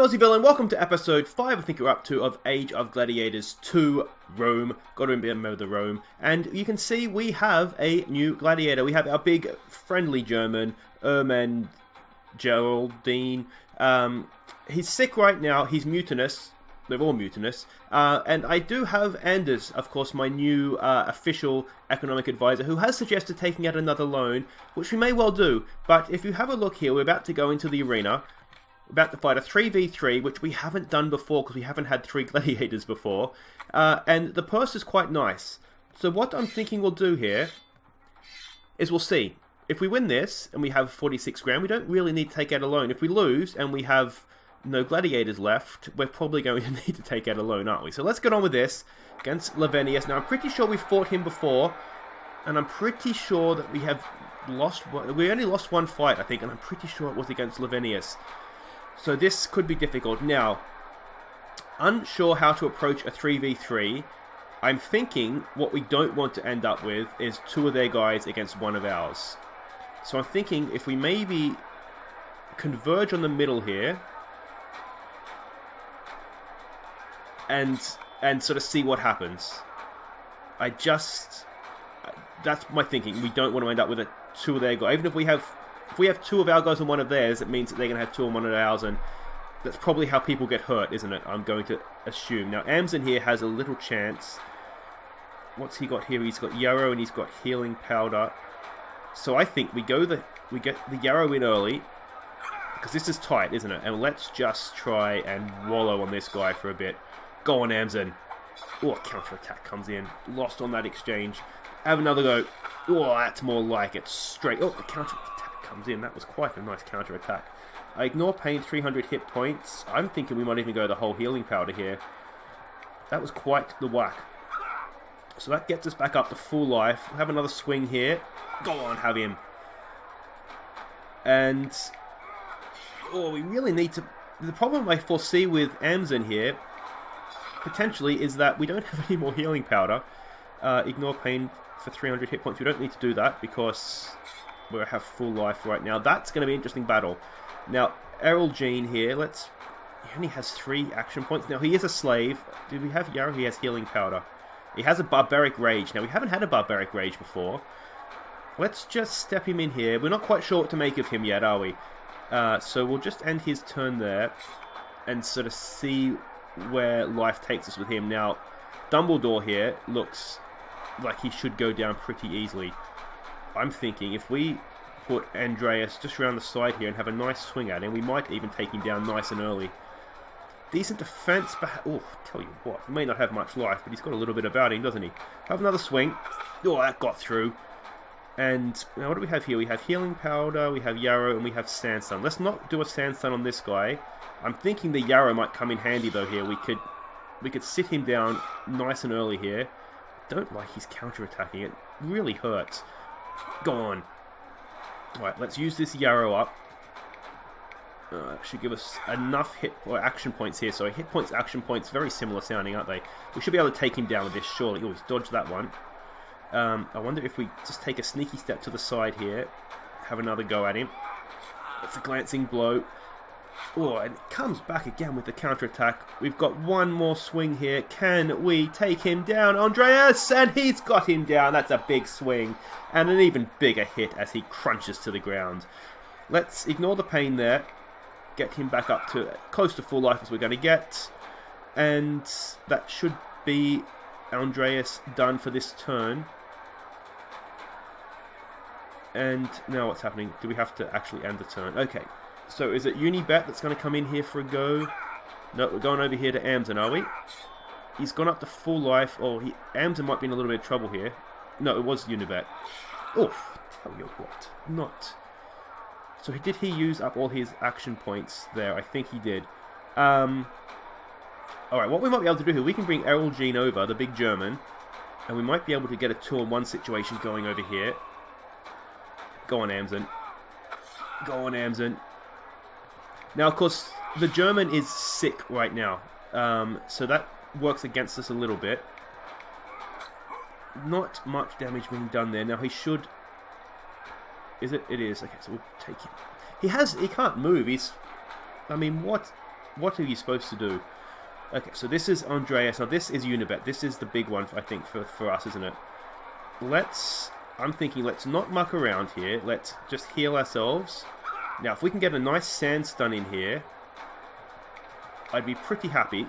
Aussie Villain, welcome to episode 5, I think you're up to, of Age of Gladiators 2 Rome. Got to remember the Rome. And you can see we have a new gladiator. We have our big, friendly German, Erman Geraldine. He's sick right now. He's mutinous. They're all mutinous. And I do have Andreus, of course, my new official economic advisor, who has suggested taking out another loan, which we may well do. But if you have a look here, we're about to go into the arena. About to fight a 3v3, which we haven't done before because we haven't had 3 gladiators before. And the purse is quite nice. So what I'm thinking we'll do here is we'll see. If we win this and we have 46 grand, we don't really need to take out a loan. If we lose and we have no gladiators left, we're probably going to need to take out a loan, aren't we? So let's get on with this against Villainus. Now I'm pretty sure we fought him before, and I'm pretty sure that we have lost. We only lost one fight, I think, and I'm pretty sure it was against Villainus. So this could be difficult. Now, unsure how to approach a 3v3. I'm thinking what we don't want to end up with is 2 of their guys against 1 of ours. So I'm thinking if we maybe converge on the middle here and sort of see what happens. That's my thinking. We don't want to end up with 2 of their guys. Even if we have 2 of our guys and 1 of theirs, it means that they're going to have 2 and 1 of ours, and that's probably how people get hurt, isn't it? I'm going to assume. Now, Amzen here has a little chance. What's he got here? He's got Yarrow and he's got healing powder. So I think we get the Yarrow in early, because this is tight, isn't it? And let's just try and wallow on this guy for a bit. Go on, Amzen. Oh, counter-attack comes in. Lost on that exchange. Have another go. Oh, that's more like it. Straight. Oh, the counter-attack comes in. That was quite a nice counter-attack. I ignore pain, 300 hit points. I'm thinking we might even go the whole healing powder here. That was quite the whack. So that gets us back up to full life. We'll have another swing here. Go on, have him. And we really need to... The problem I foresee with Amzen here, potentially, is that we don't have any more healing powder. Ignore pain for 300 hit points. We don't need to do that because we have full life right now. That's going to be an interesting battle. Now, Errol Jean here, he only has 3 action points. Now, he is a slave. Do we have Yarrow? He has healing powder. He has a barbaric rage. Now, we haven't had a barbaric rage before. Let's just step him in here. We're not quite sure what to make of him yet, are we? So we'll just end his turn there and sort of see where life takes us with him. Now, Dumbledore here looks like he should go down pretty easily. I'm thinking if we put Andreus just around the side here and have a nice swing at him, we might even take him down nice and early. Decent defense, but tell you what, he may not have much life, but he's got a little bit about him, doesn't he? Have another swing. Oh, that got through. And now what do we have here? We have healing powder, we have Yarrow, and we have Sandstone. Let's not do a Sandstone on this guy. I'm thinking the Yarrow might come in handy though here. We could sit him down nice and early here. Don't like his counter-attacking. It really hurts. Go on. Alright, let's use this Yarrow up. Should give us enough action points here. So hit points, action points, very similar sounding, aren't they? We should be able to take him down with this, surely. Oh, he's dodged that one. I wonder if we just take a sneaky step to the side here. Have another go at him. It's a glancing blow. Oh, and it comes back again with the counter-attack. We've got one more swing here. Can we take him down? Andreus! And he's got him down. That's a big swing. And an even bigger hit as he crunches to the ground. Let's ignore the pain there. Get him back up to close to full life as we're going to get. And that should be Andreus done for this turn. And now what's happening? Do we have to actually end the turn? Okay. So is it Unibet that's going to come in here for a go? No, we're going over here to Amzen, are we? He's gone up to full life. Oh, Amzen might be in a little bit of trouble here. No, it was Unibet. Oof, tell you what. Not. So did he use up all his action points there? I think he did. Alright, what we might be able to do here, we can bring Errol Jean over, the big German, and we might be able to get a 2-on-1 situation going over here. Go on, Amzen. Go on, Amzen. Now, of course, the German is sick right now, so that works against us a little bit. Not much damage being done there. Now, he should... Is it? It is. Okay, so we'll take him. He can't move. I mean, what What are you supposed to do? Okay, so this is Andreus. Now this is Unibet. This is the big one, I think, for us, isn't it? I'm thinking, let's not muck around here. Let's just heal ourselves. Now, if we can get a nice sand stun in here, I'd be pretty happy.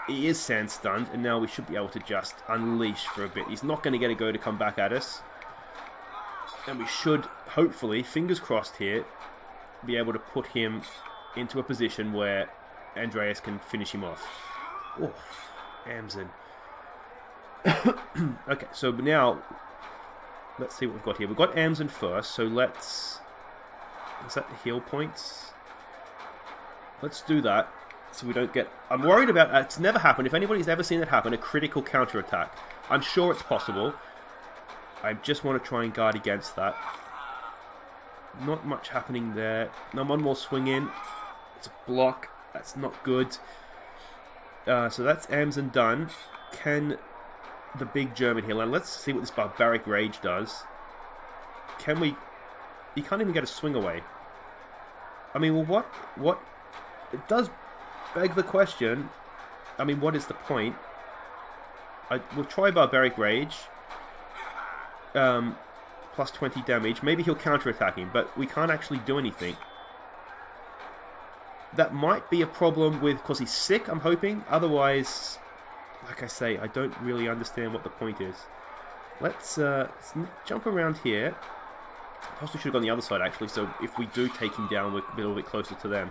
He is sand stunned, and now we should be able to just unleash for a bit. He's not going to get a go to come back at us. And we should, hopefully, fingers crossed here, be able to put him into a position where Andreus can finish him off. Oh, Amzen. Okay, so now, let's see what we've got here. We've got Amzen first, so let's... Is that the heal points? Let's do that, so we don't get... I'm worried about... It's never happened. If anybody's ever seen it happen, a critical counterattack. I'm sure it's possible. I just want to try and guard against that. Not much happening there. No, one more swing in. It's a block. That's not good. So that's Amzen done. Can the big German heal? And let's see what this barbaric rage does. Can we... He can't even get a swing away. I mean, well, what? It does beg the question. I mean, what is the point? We'll try barbaric rage. Plus 20 damage. Maybe he'll counterattack him, but we can't actually do anything. That might be a problem with, because he's sick, I'm hoping. Otherwise, like I say, I don't really understand what the point is. Let's jump around here. Possibly should have gone the other side, actually, so if we do take him down, we're a little bit closer to them.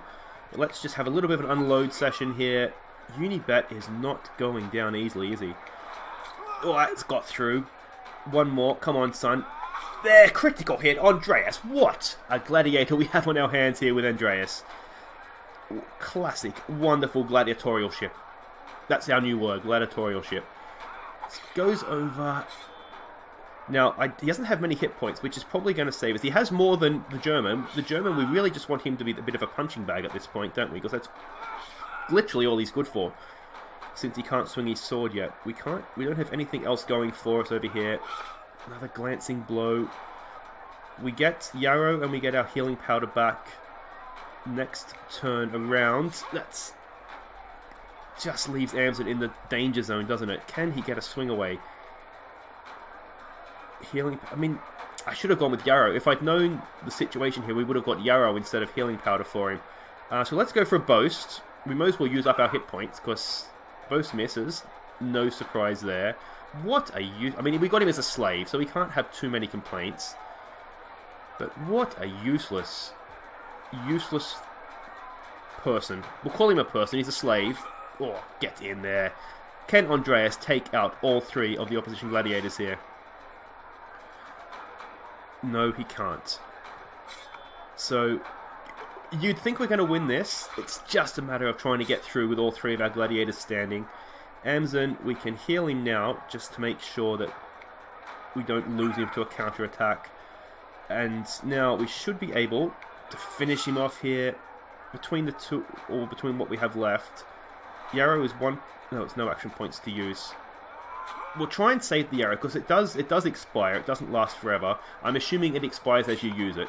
But let's just have a little bit of an unload session here. Unibet is not going down easily, is he? Oh, that's got through. One more. Come on, son. There, critical hit. Andreus. What a gladiator we have on our hands here with Andreus. Classic, wonderful gladiatorial ship. That's our new word, gladiatorial ship. This goes over... Now, he doesn't have many hit points, which is probably going to save us. He has more than the German. The German, we really just want him to be a bit of a punching bag at this point, don't we? Because that's literally all he's good for. Since he can't swing his sword yet. We don't have anything else going for us over here. Another glancing blow. We get Yarrow and we get our healing powder back. Next turn around. That's just leaves Amzen in the danger zone, doesn't it? Can he get a swing away? Healing... I mean, I should have gone with Yarrow. If I'd known the situation here, we would have got Yarrow instead of healing powder for him. So let's go for a boast. We might as well use up our hit points, because boast misses. No surprise there. What a use... I mean, we got him as a slave, so we can't have too many complaints. But what a useless person. We'll call him a person. He's a slave. Oh, get in there. Can Andreus take out all three of the opposition gladiators here? No, he can't. So, you'd think we're going to win this. It's just a matter of trying to get through with all three of our gladiators standing. Amzen, we can heal him now, just to make sure that we don't lose him to a counterattack. And now we should be able to finish him off here. Between the two, or between what we have left. Yarrow is one... No, it's no action points to use. We'll try and save the Yarrow, because it does expire. It doesn't last forever. I'm assuming it expires as you use it.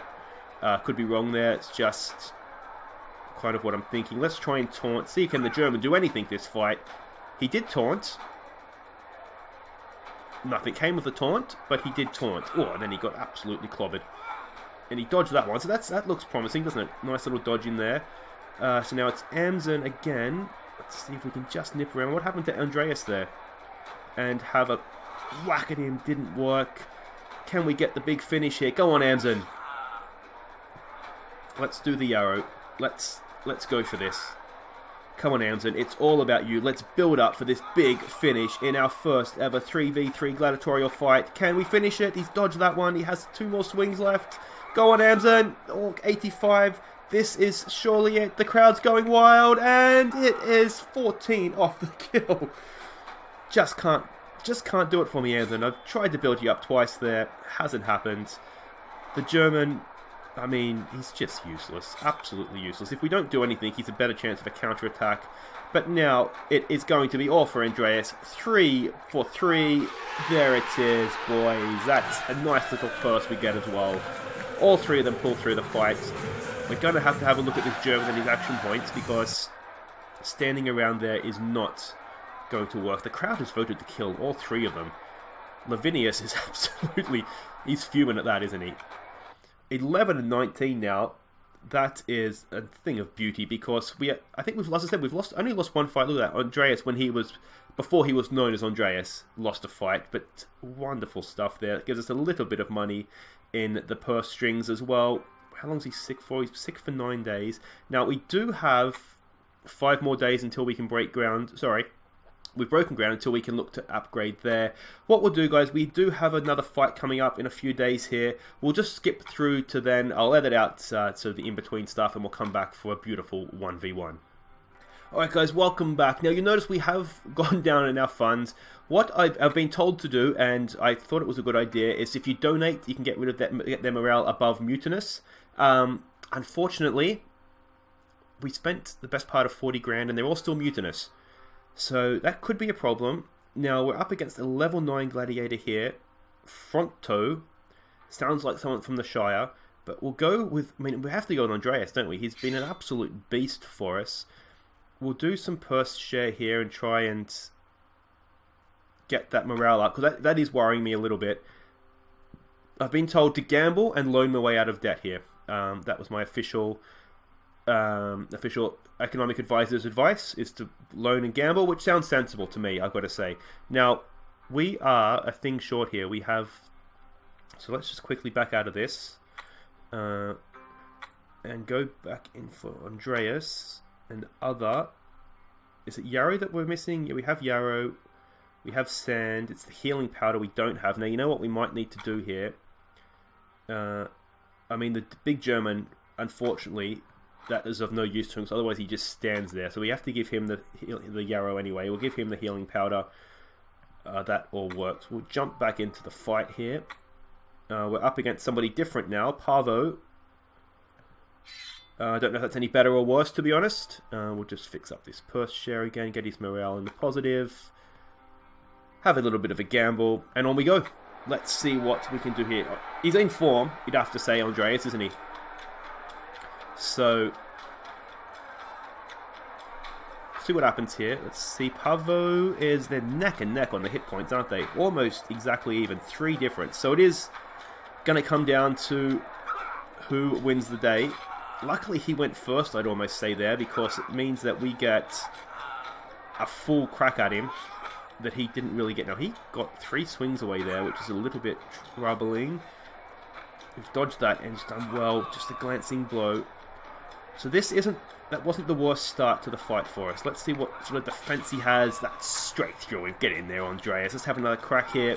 Could be wrong there. It's just kind of what I'm thinking. Let's try and taunt. See, can the German do anything this fight? He did taunt. Nothing came of the taunt, but he did taunt. Oh, and then he got absolutely clobbered. And he dodged that one, so that looks promising, doesn't it? Nice little dodge in there. So now it's Amzen again. Let's see if we can just nip around. What happened to Andreus there? And have a whack at him. Didn't work. Can we get the big finish here? Go on, Amzen. Let's do the Yarrow. Let's go for this. Come on, Amzen. It's all about you. Let's build up for this big finish in our first ever 3v3 gladiatorial fight. Can we finish it? He's dodged that one. He has 2 more swings left. Go on, Amzen. Oh, 85. This is surely it. The crowd's going wild, and it is 14 off the kill. Just can't do it for me, Amzen. I've tried to build you up twice there. Hasn't happened. The German, I mean, he's just useless. Absolutely useless. If we don't do anything, he's a better chance of a counterattack. But now, it is going to be all for Andreus. 3 for 3. There it is, boys. That's a nice little purse we get as well. All 3 of them pull through the fight. We're going to have a look at this German and his action points, because standing around there is not going to work. The crowd has voted to kill all 3 of them. Lavinius is absolutely... He's fuming at that, isn't he? 11 and 19 now. That is a thing of beauty because I think we've lost. As I said, only lost 1 fight. Look at that. Andreus, before he was known as Andreus, lost a fight. But wonderful stuff there. It gives us a little bit of money in the purse strings as well. How long is he sick for? He's sick for 9 days. Now we do have 5 more days until we can break ground. Sorry. We've broken ground until we can look to upgrade there. What we'll do, guys, we do have another fight coming up in a few days here. We'll just skip through to then. I'll edit out so the in-between stuff, and we'll come back for a beautiful 1v1. Alright, guys, welcome back. Now, you notice we have gone down in our funds. What I've been told to do, and I thought it was a good idea, is if you donate, you can get rid of that, get their morale above mutinous. Unfortunately, we spent the best part of 40 grand, and they're all still mutinous. So that could be a problem. Now we're up against a level 9 gladiator here. Front toe. Sounds like someone from the Shire. But we'll go with... I mean, we have to go on Andreus, don't we? He's been an absolute beast for us. We'll do some purse share here and try and get that morale up. Because that is worrying me a little bit. I've been told to gamble and loan my way out of debt here. That was my official economic advisor's advice, is to loan and gamble, which sounds sensible to me, I've got to say. Now, we are a thing short here. We have... So let's just quickly back out of this. And go back in for Andreus and other... Is it Yarrow that we're missing? Yeah, we have Yarrow. We have Sand. It's the healing powder we don't have. Now, you know what we might need to do here? I mean, the big German, unfortunately... That is of no use to him, so otherwise he just stands there. So we have to give him the Yarrow anyway. We'll give him the healing powder. That all works. We'll jump back into the fight here. We're up against somebody different now. Parvo. I don't know if that's any better or worse, to be honest. We'll just fix up this purse share again. Get his morale in the positive. Have a little bit of a gamble. And on we go. Let's see what we can do here. He's in form, you'd have to say, Andreus, isn't he? So, see what happens here. Let's see. Pavo is... They're neck and neck on the hit points, aren't they? Almost exactly even. 3 difference. So it is going to come down to who wins the day. Luckily, he went first, I'd almost say there, because it means that we get a full crack at him that he didn't really get. Now, he got 3 swings away there, which is a little bit troubling. We've dodged that and just done well. Just a glancing blow. So this that wasn't the worst start to the fight for us. Let's see what sort of defense he has. That's straight through him. Get in there, Andreus. Let's have another crack here.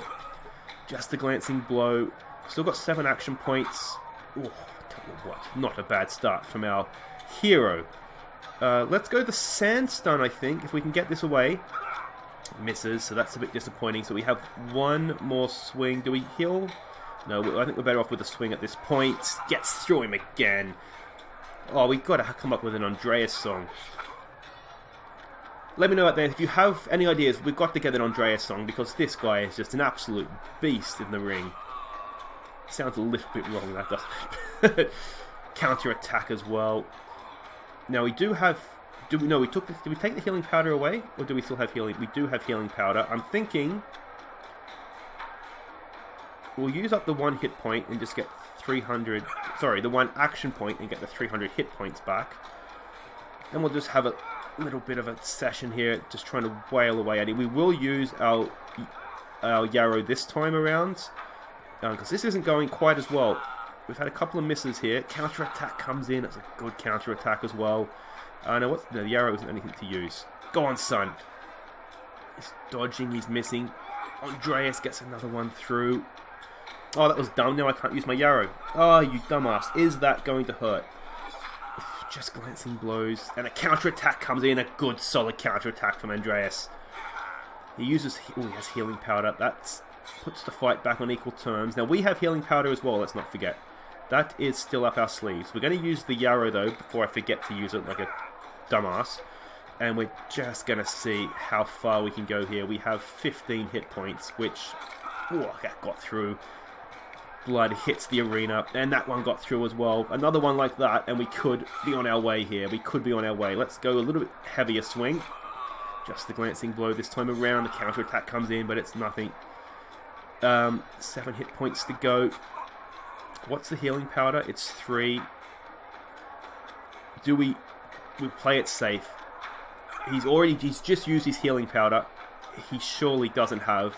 Just a glancing blow. Still got 7 action points. Oh, tell you what, not a bad start from our hero. Let's go the sand stun, I think, if we can get this away. Misses, so that's a bit disappointing. So we have 1 more swing. Do we heal? No, I think we're better off with a swing at this point. Gets through him again. Oh, we've got to come up with an Andreus song. Let me know out there if you have any ideas. We've got to get an Andreus song because this guy is just an absolute beast in the ring. Sounds a little bit wrong, that doesn't. Counter attack as well. Now we do have... Did we take the healing powder away? Or do we still have healing? We do have healing powder. I'm thinking... We'll use up the 1 hit point and just get 300... Sorry, the 1 action point and get the 300 hit points back. And we'll just have a little bit of a session here, just trying to wail away at it. We will use our Yarrow this time around, because this isn't going quite as well. We've had a couple of misses here. Counter attack comes in. That's a good counter attack as well. No, the Yarrow isn't anything to use. Go on, son. He's dodging. He's missing. Andreus gets another one through. Oh, that was dumb. Now I can't use my Yarrow. Oh, you dumbass. Is that going to hurt? Just glancing blows. And a counter-attack comes in. A good, solid counter-attack from Andreus. He uses... Oh, he has healing powder. That puts the fight back on equal terms. Now, we have healing powder as well, let's not forget. That is still up our sleeves. We're going to use the Yarrow, though, before I forget to use it like a dumbass. And we're just going to see how far we can go here. We have 15 hit points, which... Oh, that got through. blood hits the arena, and that one got through as well. Another one like that, and we could be on our way here. We could be on our way. Let's go a little bit heavier swing. Just the glancing blow this time around. The counter-attack comes in, but it's nothing. 7 hit points to go. What's the healing powder? It's 3. Do we play it safe? He's just used his healing powder. He surely doesn't have...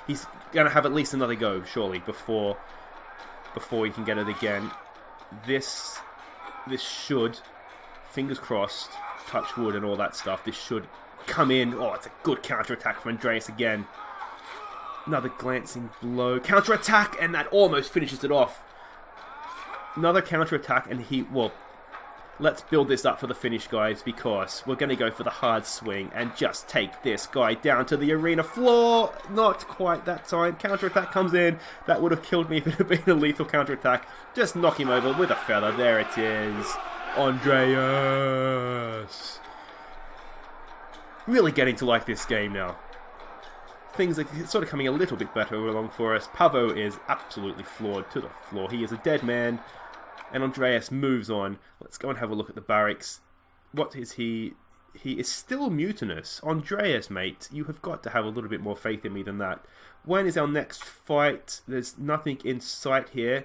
He's going to have at least another go, surely, before he can get it again. This should, fingers crossed, touch wood and all that stuff, this should come in. Oh, it's a good counter-attack from Andreus again. Another glancing blow. Counter-attack, and that almost finishes it off. Another counter-attack, and well, let's build this up for the finish, guys, because we're going to go for the hard swing and just take this guy down to the arena floor. Not quite that time. Counter-attack comes in. That would have killed me if it had been a lethal counter-attack. Just knock him over with a feather. There it is. Andreus. Really getting to like this game now. Things are sort of coming a little bit better along for us. Pavo is absolutely floored to the floor. He is a dead man. And Andreus moves on. Let's go and have a look at the barracks. What is he? He is still mutinous. Andreus, mate, you have got to have a little bit more faith in me than that. When is our next fight? There's nothing in sight here.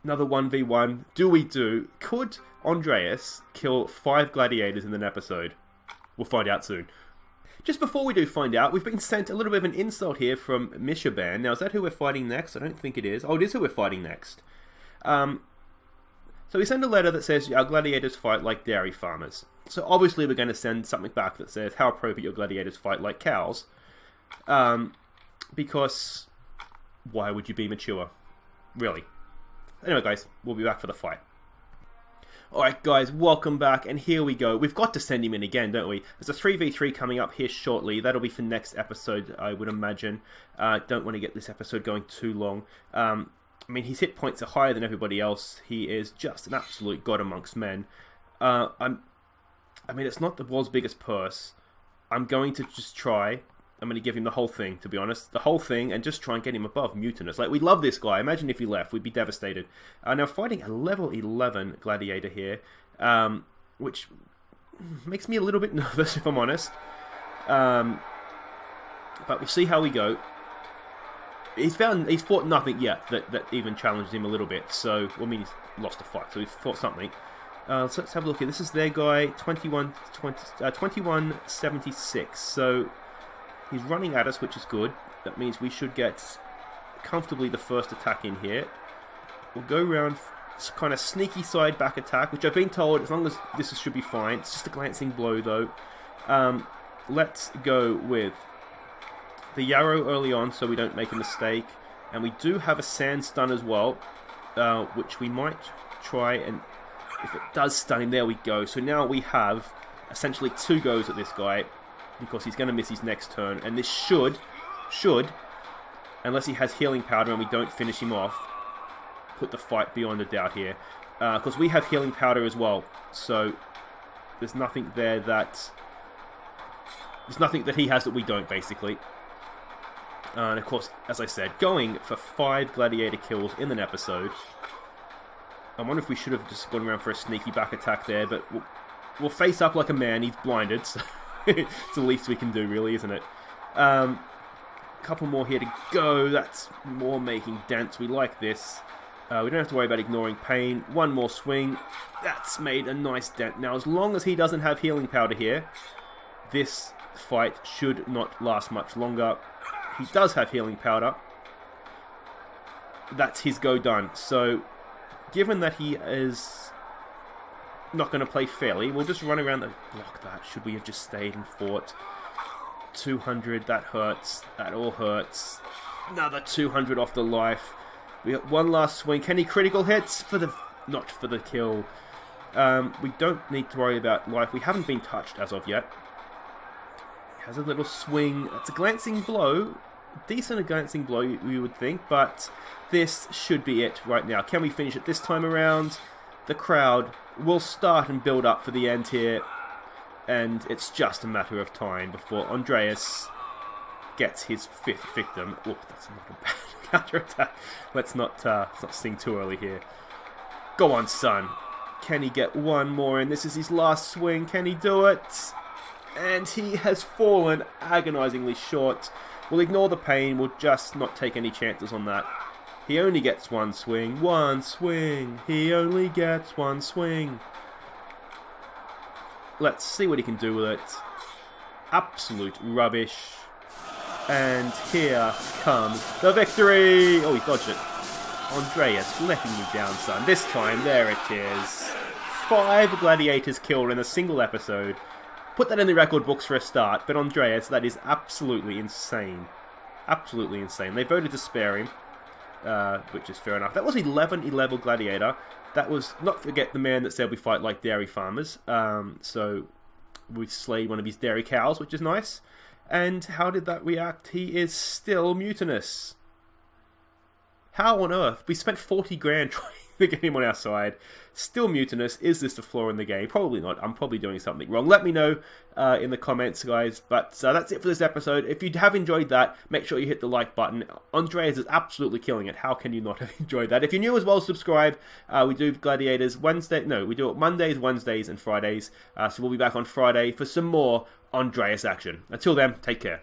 Another 1v1. Could Andreus kill 5 gladiators in an episode? We'll find out soon. Just before we do find out, we've been sent a little bit of an insult here from Mishaban. Now, is that who we're fighting next? I don't think it is. Oh, it is who we're fighting next. So we send a letter that says, our gladiators fight like dairy farmers. So obviously we're going to send something back that says, how appropriate your gladiators fight like cows. Because why would you be mature? Really. Anyway, guys, we'll be back for the fight. Alright, guys, welcome back, and here we go. We've got to send him in again, don't we? There's a 3v3 coming up here shortly. That'll be for next episode, I would imagine. Don't want to get this episode going too long. I mean, his hit points are higher than everybody else. He is just an absolute god amongst men. I mean, it's not the world's biggest purse. I'm going to just try. I'm going to give him the whole thing, to be honest. The whole thing, and just try and get him above mutinous. Like, we love this guy. Imagine if he left. We'd be devastated. Now, fighting a level 11 gladiator here, which makes me a little bit nervous, if I'm honest. But we'll see how we go. He's fought nothing yet that even challenged him a little bit. So, I mean, he's lost a fight, so he's fought something. So let's have a look here. This is their guy, 2176. So he's running at us, which is good. That means we should get comfortably the first attack in here. We'll go around kind of sneaky side back attack, which I've been told, as long as this should be fine. It's just a glancing blow, though. Let's go with the Yarrow early on so we don't make a mistake. And we do have a sand stun as well, which we might try, and if it does stun him, there we go. So now we have essentially 2 goes at this guy, because he's going to miss his next turn. And this should, unless he has healing powder and we don't finish him off, put the fight beyond a doubt here. Because we have healing powder as well. So there's nothing there that... There's nothing that he has that we don't, basically. And of course, as I said, going for 5 gladiator kills in an episode. I wonder if we should have just gone around for a sneaky back attack there, but we'll face up like a man. He's blinded, so it's the least we can do, really, isn't it? Couple more here to go. That's more making dents. We like this. We don't have to worry about ignoring pain. One more swing. That's made a nice dent. Now, as long as he doesn't have healing powder here, this fight should not last much longer. He does have healing powder. That's his go done. So, given that he is not going to play fairly, we'll just run around and block that. Should we have just stayed and fought? 200, that hurts. That all hurts. Another 200 off the life. We got one last swing. Can he critical hits? Not for the kill. We don't need to worry about life. We haven't been touched as of yet. He has a little swing. It's a glancing blow. Decent glancing blow, you would think, but this should be it right now. Can we finish it this time around? The crowd will start and build up for the end here, and it's just a matter of time before Andreus gets his 5th victim. Oh, that's not a bad Counter-attack. Let's not sing too early here. Go on, son. Can he get one more in? This is his last swing. Can he do it? And he has fallen agonizingly short. We'll ignore the pain. We'll just not take any chances on that. He only gets one swing. One swing. He only gets one swing. Let's see what he can do with it. Absolute rubbish. And here comes the victory! Oh, he dodged it. Andreus, letting me down, son. This time, there it is. 5 gladiators killed in a single episode. Put that in the record books for a start, but Andreus, that is absolutely insane. Absolutely insane. They voted to spare him, which is fair enough. That was 11 gladiator. That was, not forget, the man that said we fight like dairy farmers. So we slayed one of his dairy cows, which is nice. And how did that react? He is still mutinous. How on earth? We spent 40 grand trying to get him on our side. Still mutinous. Is this the flaw in the game? Probably not. I'm probably doing something wrong. Let me know in the comments, guys. But that's it for this episode. If you have enjoyed that, make sure you hit the like button. Andreas is absolutely killing it. How can you not have enjoyed that? If you're new as well, subscribe. We do Gladiators we do it Mondays, Wednesdays, and Fridays. So we'll be back on Friday for some more Andreas action. Until then, take care.